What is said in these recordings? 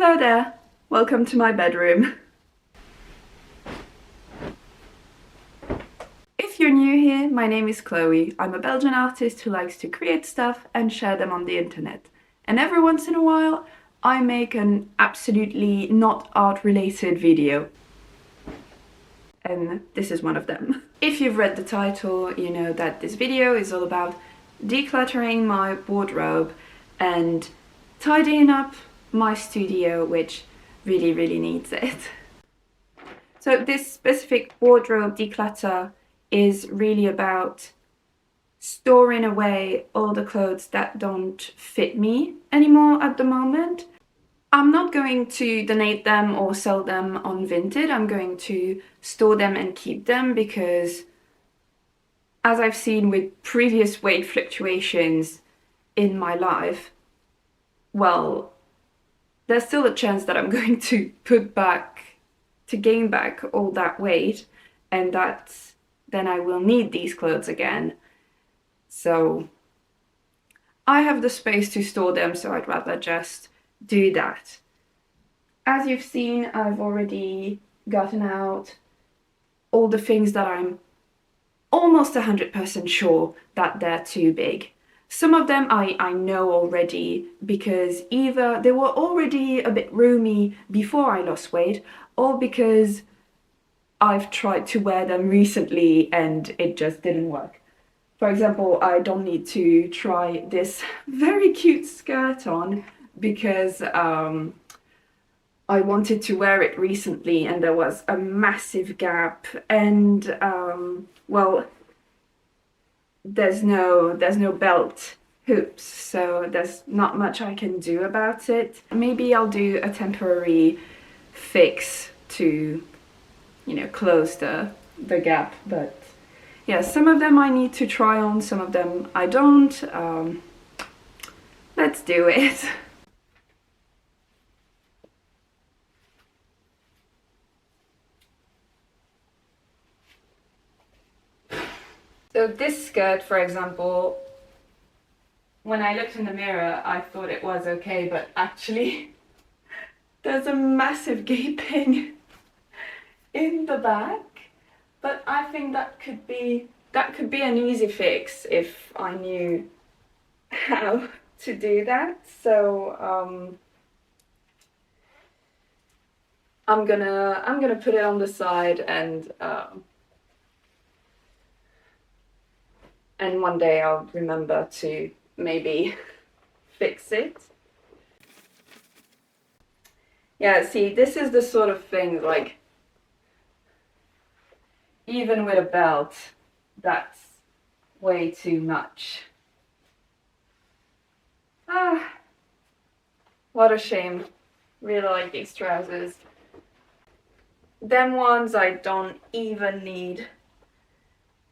Hello there, welcome to my bedroom. If you're new here, my name is Chloe. I'm a Belgian artist who likes to create stuff and share them on the internet. And every once in a while, I make an absolutely not art-related video. And this is one of them. If you've read the title, you know that this video is all about decluttering my wardrobe and tidying up my studio, which really needs it. So this specific wardrobe declutter is really about storing away all the clothes that don't fit me anymore at the moment. I'm not going to donate them or sell them on Vinted. I'm going to store them and keep them because, as I've seen with previous weight fluctuations in my life, well, there's still a chance that I'm going to gain back all that weight, and then I will need these clothes again. So I have the space to store them, so I'd rather just do that. As you've seen, I've already gotten out all the things that I'm almost 100% sure that they're too big. Some of them I know already because either they were already a bit roomy before I lost weight, or because I've tried to wear them recently and it just didn't work. For example, I don't need to try this very cute skirt on because I wanted to wear it recently and there was a massive gap, and well, there's no belt hoops, so there's not much I can do about it. Maybe I'll do a temporary fix to, you know, close the gap, but yeah, some of them I need to try on, some of them I don't. Let's do it. So this skirt, for example, when I looked in the mirror, I thought it was okay, but actually there's a massive gaping in the back. But I think that could be an easy fix if I knew how to do that. So I'm gonna put it on the side, and one day I'll remember to maybe fix it. Yeah, see, this is the sort of thing, like, even with a belt, that's way too much. Ah, what a shame. Really like these trousers. Them ones I don't even need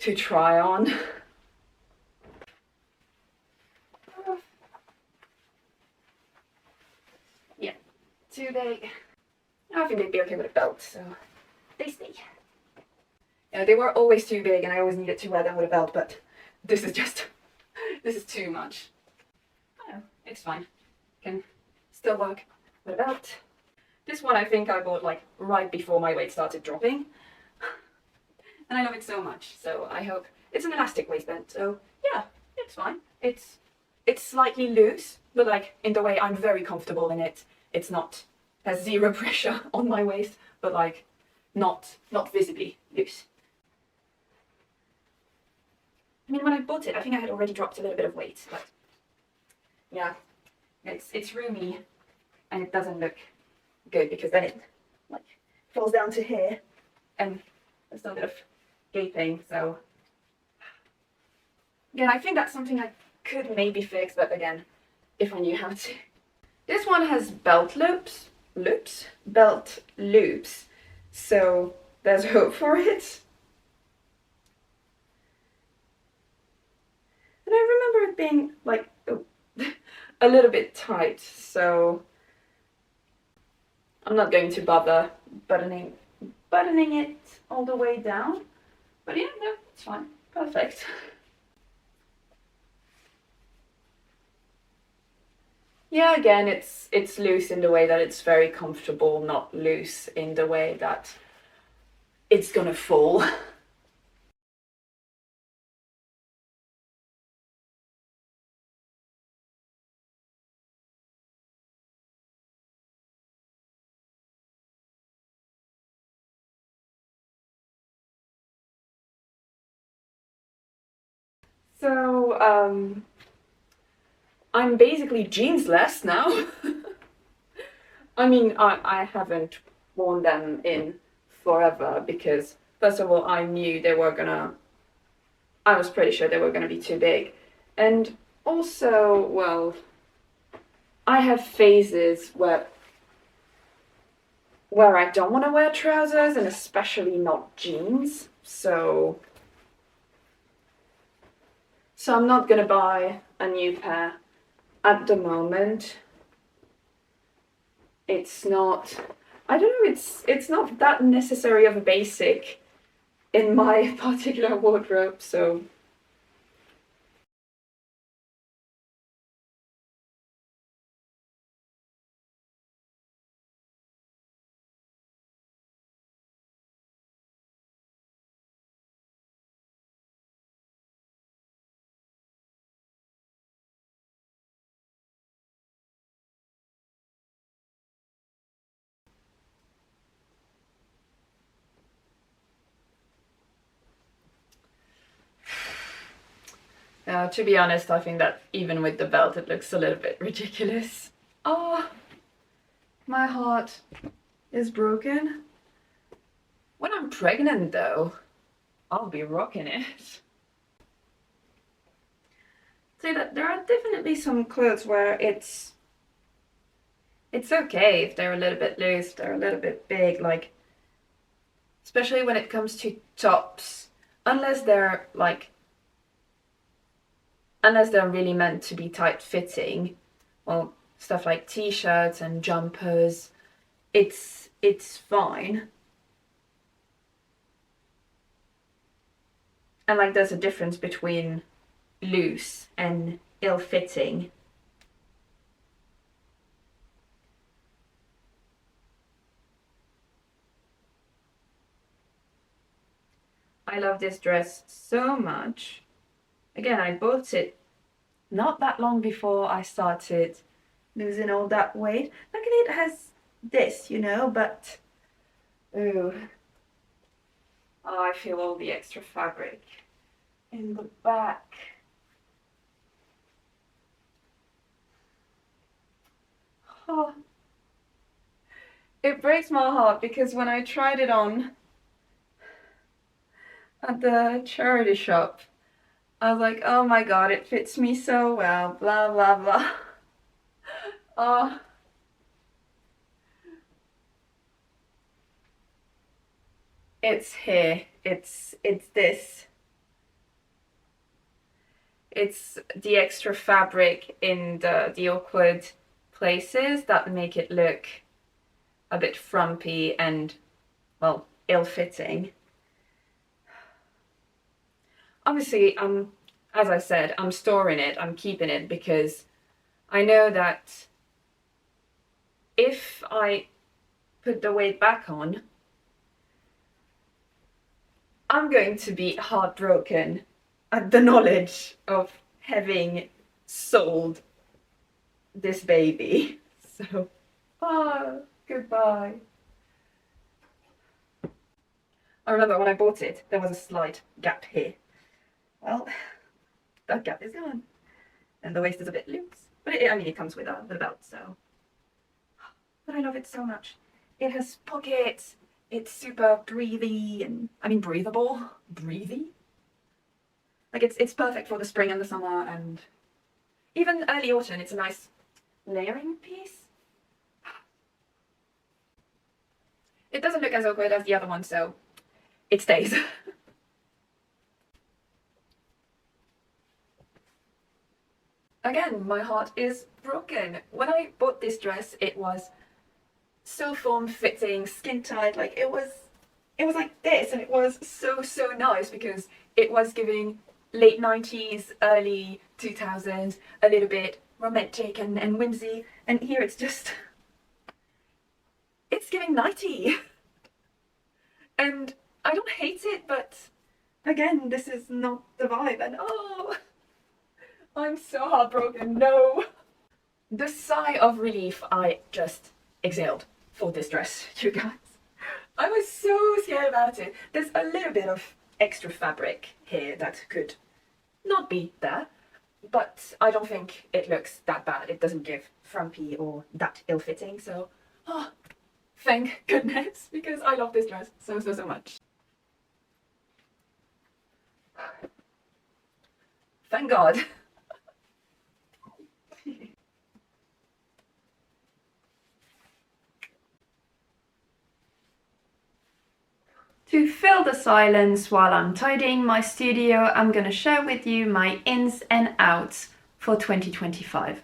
to try on. Yeah, too big. I think they'd be okay with a belt, so they stay. Yeah, they were always too big and I always needed to wear them with a belt, but this is too much. Oh, it's fine. Can still work with a belt. This one I think I bought like right before my weight started dropping. And I love it so much, so I hope it's an elastic waistband, so yeah, it's fine. It's slightly loose, but like in the way I'm very comfortable in it. It's not, has zero pressure on my waist, but like not visibly loose. I mean, when I bought it, I think I had already dropped a little bit of weight, but yeah, it's roomy and it doesn't look good because then it like falls down to here and there's still a bit of gaping. So again, I think that's something I could maybe fix, but again, if I knew how to. This one has belt loops, so there's hope for it. And I remember it being like a little bit tight, so I'm not going to bother buttoning it all the way down. But yeah, no, it's fine. Perfect. Yeah, again, it's loose in the way that it's very comfortable, not loose in the way that it's gonna fall. So, I'm basically jeansless now. I mean, I haven't worn them in forever because, first of all, I knew they were gonna, I was pretty sure they were gonna be too big. And also, well, I have phases where I don't want to wear trousers and especially not jeans. So I'm not gonna buy a new pair at the moment. It's not, I don't know, it's not that necessary of a basic in my particular wardrobe, so to be honest, I think that even with the belt it looks a little bit ridiculous. Oh, my heart is broken. When I'm pregnant though, I'll be rocking it. Say that there are definitely some clothes where it's okay if they're a little bit loose, they're a little bit big, like especially when it comes to tops, unless they're like unless they're really meant to be tight fitting, or stuff like t-shirts and jumpers, it's fine. And like there's a difference between loose and ill-fitting. I love this dress so much. Again, I bought it not that long before I started losing all that weight. Look at it, it has this, you know, but ooh, oh, I feel all the extra fabric in the back. Oh, it breaks my heart because when I tried it on at the charity shop, I was like, oh my god, it fits me so well, blah blah blah. Oh, it's here. It's this. It's the extra fabric in the awkward places that make it look a bit frumpy and, well, ill-fitting. Obviously, as I said, I'm storing it, I'm keeping it because I know that if I put the weight back on, I'm going to be heartbroken at the knowledge of having sold this baby. So, oh, goodbye. I remember when I bought it, there was a slight gap here. Well, that gap is gone. And the waist is a bit loose. But I mean, it comes with a belt, so. But I love it so much. It has pockets, it's super breathy, and I mean breathable. Breathy? Like it's perfect for the spring and the summer, and even early autumn. It's a nice layering piece. It doesn't look as awkward as the other one, so it stays. Again, my heart is broken. When I bought this dress, it was so form-fitting, skin-tight, like it was like this, and it was so nice because it was giving late 90s, early 2000s, a little bit romantic and whimsy, and here it's just, it's giving nighty. And I don't hate it, but again, this is not the vibe, and oh, I'm so heartbroken, no. The sigh of relief I just exhaled for this dress, you guys. I was so scared about it. There's a little bit of extra fabric here that could not be there, but I don't think it looks that bad. It doesn't give frumpy or that ill-fitting, so oh, thank goodness, because I love this dress so much. Thank God. To fill the silence while I'm tidying my studio, I'm gonna share with you my ins and outs for 2025.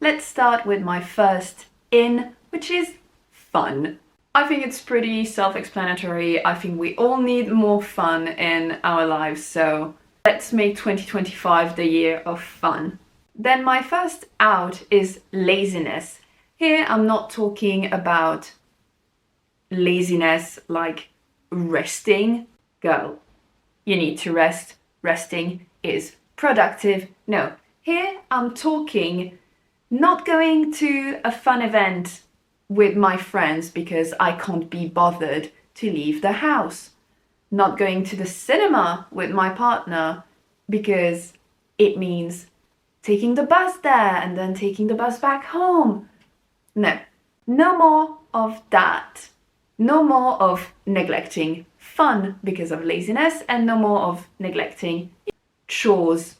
Let's start with my first in, which is fun. I think it's pretty self-explanatory. I think we all need more fun in our lives, so let's make 2025 the year of fun. Then my first out is laziness. Here I'm not talking about laziness like resting. Girl, you need to rest. Resting is productive. No, here I'm talking not going to a fun event with my friends because I can't be bothered to leave the house. Not going to the cinema with my partner because it means taking the bus there and then taking the bus back home. No, no more of that. No more of neglecting fun because of laziness, and no more of neglecting chores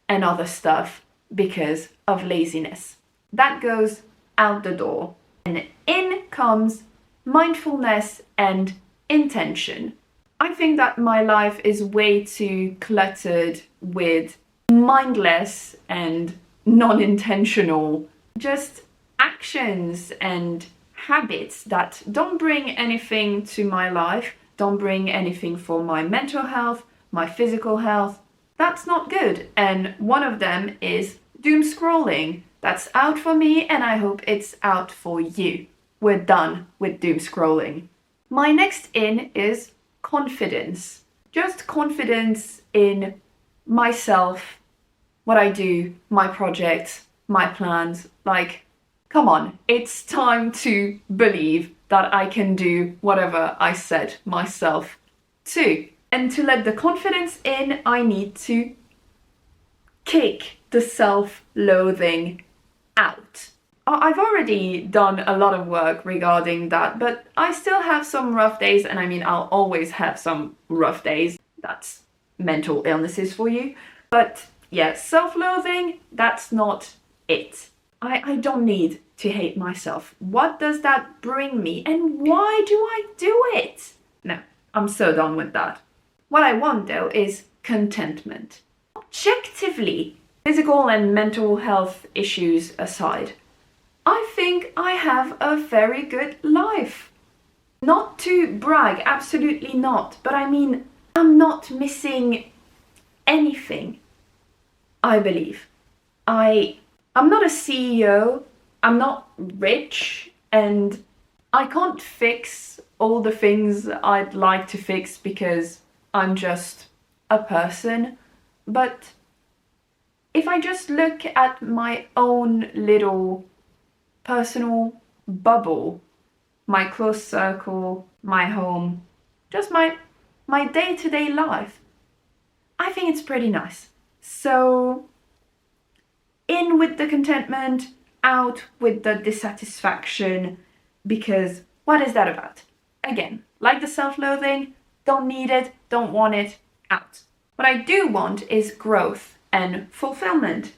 and other stuff because of laziness. That goes out the door. And in comes mindfulness and intention. I think that my life is way too cluttered with mindless and non-intentional just actions and habits that don't bring anything to my life, don't bring anything for my mental health, my physical health. That's not good. And one of them is doom scrolling. That's out for me, and I hope it's out for you. We're done with doom scrolling. My next in is confidence. Just confidence in myself, what I do, my projects, my plans. Like, come on, it's time to believe that I can do whatever I set myself to. And to let the confidence in, I need to kick the self-loathing out. I've already done a lot of work regarding that, but I still have some rough days, and I mean, I'll always have some rough days. That's mental illnesses for you. But yeah, self-loathing, that's not it. I don't need to hate myself. What does that bring me? And why do I do it? No, I'm so done with that. What I want though is contentment. Objectively, physical and mental health issues aside, I think I have a very good life. Not to brag, absolutely not, but I mean, I'm not missing anything, I believe. I'm not a CEO, I'm not rich, and I can't fix all the things I'd like to fix because I'm just a person. But if I just look at my own little personal bubble, my close circle, my home, just my day-to-day life, I think it's pretty nice. So in with the contentment, out with the dissatisfaction, because what is that about? Again, like the self-loathing, don't need it, don't want it, out. What I do want is growth and fulfillment.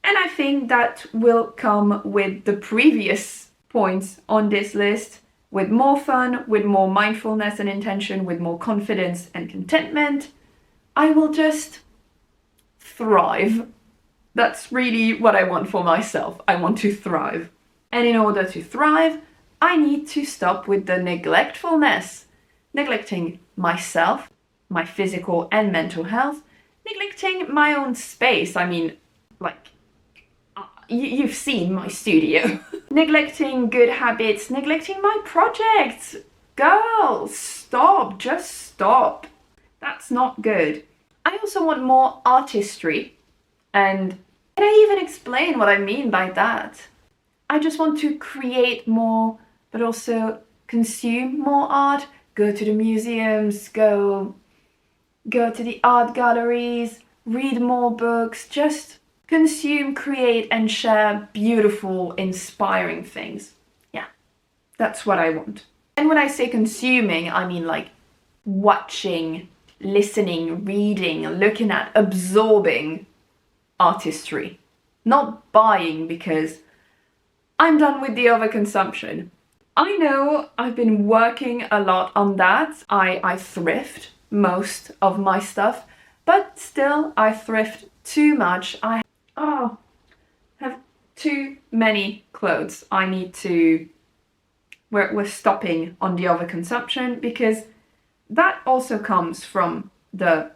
And I think that will come with the previous points on this list, with more fun, with more mindfulness and intention, with more confidence and contentment. I will just thrive. That's really what I want for myself. I want to thrive. And in order to thrive, I need to stop with the neglectfulness. Neglecting myself, my physical and mental health, neglecting my own space. I mean, like, you've seen my studio. Neglecting good habits, neglecting my projects. Girl, stop, just stop. That's not good. I also want more artistry. And can I even explain what I mean by that? I just want to create more, but also consume more art. Go to the museums, go to the art galleries, read more books, just consume, create and share beautiful, inspiring things. Yeah, that's what I want. And when I say consuming, I mean like watching, listening, reading, looking at, absorbing artistry. Not buying because I'm done with the overconsumption. I know I've been working a lot on that. I thrift most of my stuff, but still I thrift too much. I have too many clothes. I need to... We're stopping on the overconsumption because that also comes from the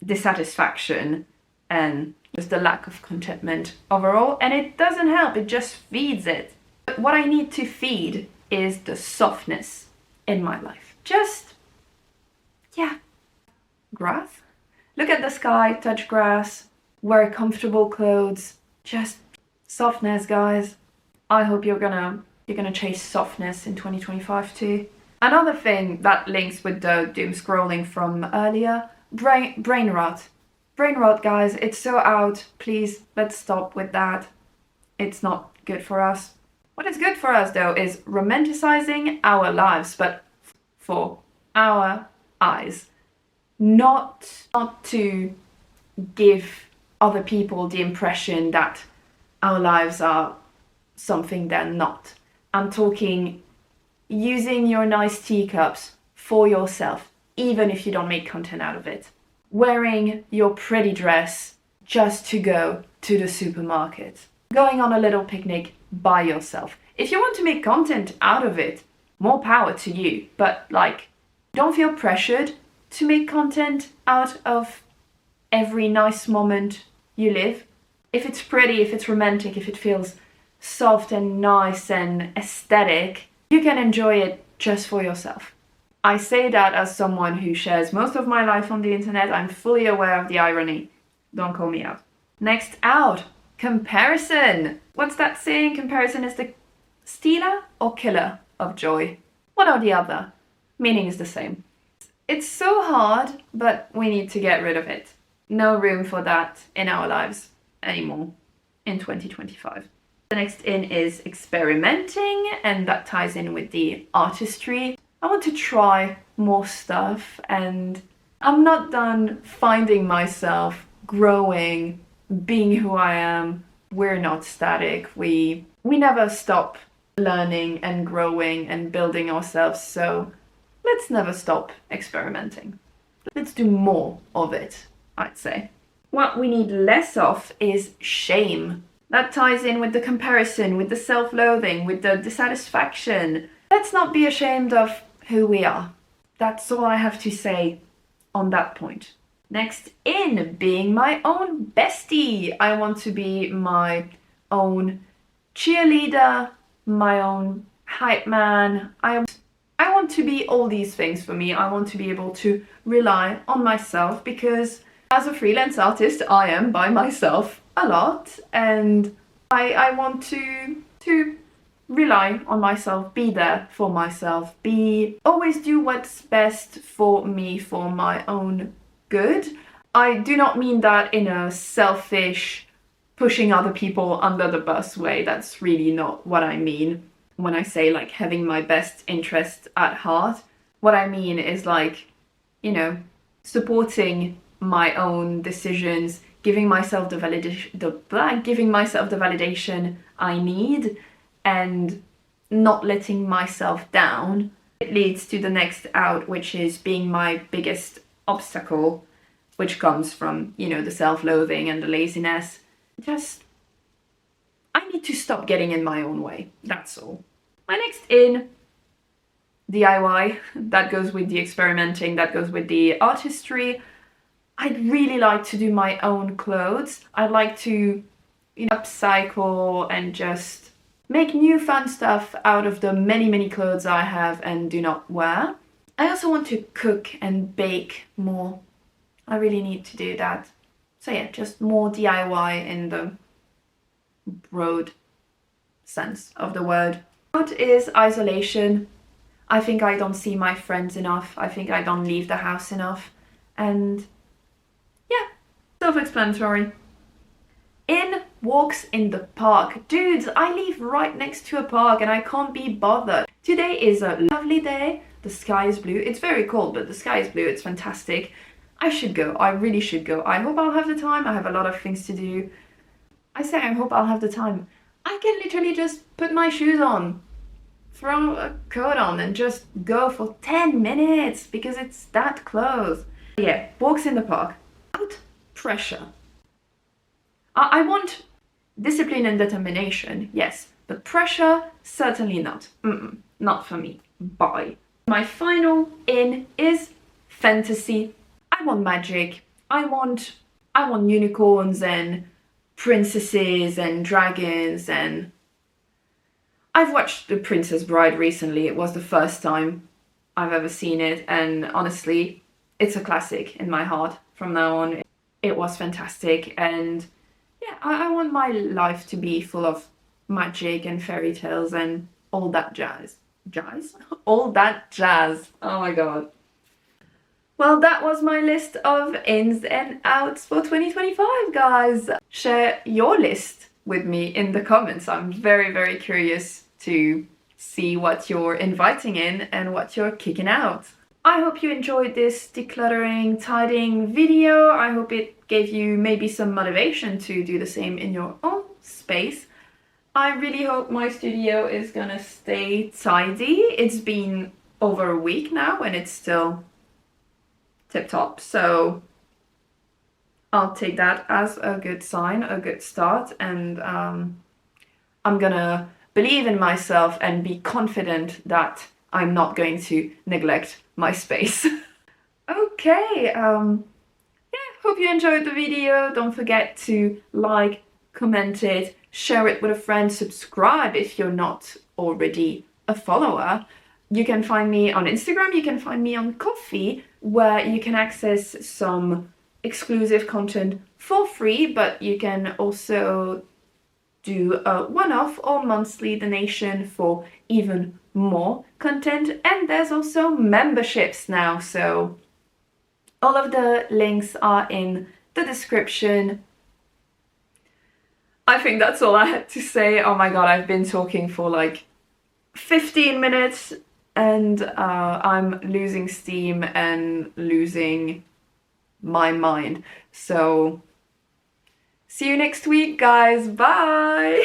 dissatisfaction and just the lack of contentment overall, and it doesn't help, it just feeds it. But what I need to feed is the softness in my life. Just, yeah, grass. Look at the sky, touch grass, wear comfortable clothes, just softness, guys. I hope you're gonna chase softness in 2025 too. Another thing that links with the doom scrolling from earlier, brain rot. Brain rot, guys, it's so out. Please, let's stop with that. It's not good for us. What is good for us though is romanticizing our lives, but for our eyes. Not to give other people the impression that our lives are something they're not. I'm talking using your nice teacups for yourself, even if you don't make content out of it. Wearing your pretty dress just to go to the supermarket. Going on a little picnic by yourself. If you want to make content out of it, more power to you. But like, don't feel pressured to make content out of every nice moment you live. If it's pretty, if it's romantic, if it feels soft and nice and aesthetic, you can enjoy it just for yourself. I say that as someone who shares most of my life on the internet. I'm fully aware of the irony. Don't call me out. Next out, comparison. What's that saying? Comparison is the stealer or killer of joy. One or the other. Meaning is the same. It's so hard, but we need to get rid of it. No room for that in our lives anymore in 2025. The next in is experimenting, and that ties in with the artistry. I want to try more stuff, and I'm not done finding myself, growing, being who I am. We're not static. We never stop learning and growing and building ourselves, so let's never stop experimenting. Let's do more of it, I'd say. What we need less of is shame. That ties in with the comparison, with the self-loathing, with the dissatisfaction. Let's not be ashamed of who we are. That's all I have to say on that point. Next in, being my own bestie. I want to be my own cheerleader, my own hype man. I want to be all these things for me. I want to be able to rely on myself because as a freelance artist, I am by myself a lot, and I want to rely on myself, be there for myself, always do what's best for me, for my own good. I do not mean that in a selfish, pushing other people under the bus way. That's really not what I mean when I say like having my best interest at heart. What I mean is like, you know, supporting my own decisions, giving myself the validation I need, and not letting myself down. It leads to the next out, which is being my biggest obstacle, which comes from, you know, the self-loathing and the laziness. Just, I need to stop getting in my own way. That's all. My next in, DIY. That goes with the experimenting, that goes with the artistry. I'd really like to do my own clothes. I'd like to upcycle and just make new fun stuff out of the many clothes I have and do not wear. I also want to cook and bake more. I really need to do that. So yeah, just more DIY in the broad sense of the word. What is isolation? I think I don't see my friends enough. I think I don't leave the house enough. And yeah, self-explanatory. In walks in the park. Dudes, I live right next to a park and I can't be bothered. Today is a lovely day. The sky is blue. It's very cold, but the sky is blue. It's fantastic. I should go. I really should go. I hope I'll have the time. I have a lot of things to do. I say I hope I'll have the time. I can literally just put my shoes on, throw a coat on and just go for 10 minutes because it's that close. Yeah, walks in the park. Without pressure. I want discipline and determination, yes, but pressure, certainly not. Not for me. Bye. My final in is fantasy. I want magic. I want unicorns and princesses and dragons, and I've watched The Princess Bride recently. It was the first time I've ever seen it, and honestly, it's a classic in my heart from now on. It was fantastic, and yeah, I want my life to be full of magic and fairy tales and all that jazz. All that jazz. Oh my god. Well, that was my list of ins and outs for 2025, guys. Share your list with me in the comments. I'm very curious to see what you're inviting in and what you're kicking out. I hope you enjoyed this decluttering, tidying video. I hope it gave you maybe some motivation to do the same in your own space. I really hope my studio is gonna stay tidy. It's been over a week now and it's still tip-top, so I'll take that as a good sign, a good start, and I'm gonna believe in myself and be confident that I'm not going to neglect my space. Okay, yeah, hope you enjoyed the video. Don't forget to like, comment it, share it with a friend, subscribe if you're not already a follower. You can find me on Instagram, you can find me on Ko-fi, where you can access some exclusive content for free, but you can also do a one-off or monthly donation for even more content. And there's also memberships now, so all of the links are in the description. I think that's all I had to say. Oh my god, I've been talking for like 15 minutes and I'm losing steam and losing my mind. So see you next week, guys. Bye.